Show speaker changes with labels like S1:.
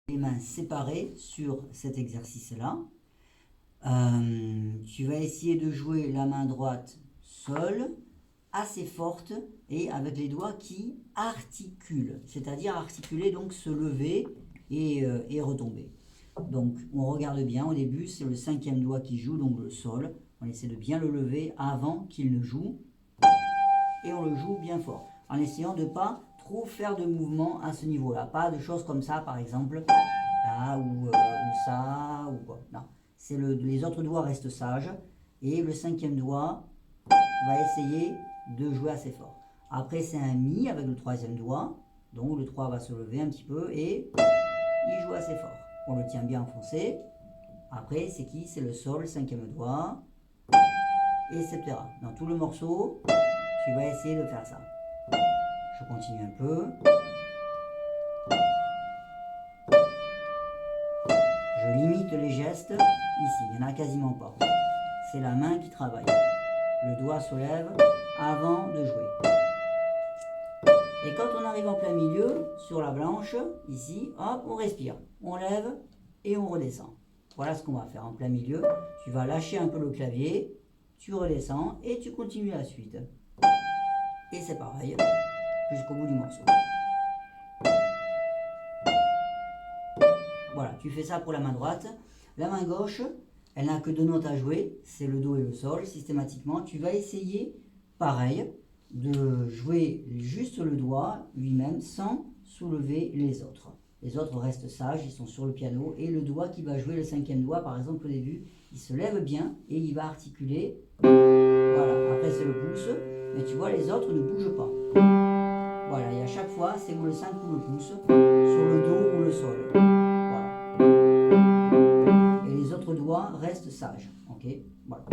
S1: les mains séparées sur cet exercice-là. Tu vas essayer de jouer la main droite seule, assez forte et avec les doigts qui articulent, c'est-à-dire articuler, donc se lever et retomber. Donc on regarde bien, au début c'est le 5e doigt qui joue, donc le sol. On essaie de bien le lever avant qu'il ne joue et on le joue bien fort, en essayant de ne pas trop faire de mouvements à ce niveau-là. Pas de choses comme ça par exemple, là ou ça ou quoi. Non, c'est les autres doigts restent sages et le 5e doigt va essayer de jouer assez fort. Après c'est un mi avec le 3e doigt, donc le 3 va se lever un petit peu et il joue assez fort. On le tient bien enfoncé. Après c'est qui? C'est le sol, 5e doigt, etc. Dans tout le morceau, tu vas essayer de faire ça. Je continue un peu. Je limite les gestes ici, il n'y en a quasiment pas. C'est la main qui travaille. Le doigt se lève avant de jouer. Et quand on arrive en plein milieu, sur la blanche, ici, hop, on respire. On lève et on redescend. Voilà ce qu'on va faire en plein milieu. Tu vas lâcher un peu le clavier, tu redescends et tu continues la suite. Et c'est pareil jusqu'au bout du morceau. Voilà, tu fais ça pour la main droite. La main gauche, elle n'a que 2 notes à jouer, c'est le do et le sol. Systématiquement, tu vas essayer, pareil, de jouer juste le doigt lui-même sans soulever les autres. Les autres restent sages, ils sont sur le piano. Et le doigt qui va jouer le 5e doigt, par exemple au début, il se lève bien et il va articuler. Voilà, après c'est le pouce. Mais tu vois, les autres ne bougent pas. Voilà, et à chaque fois, c'est ou le 5 ou le pouce, sur le do ou le sol. Voilà. Et les autres doigts restent sages. Ok, voilà.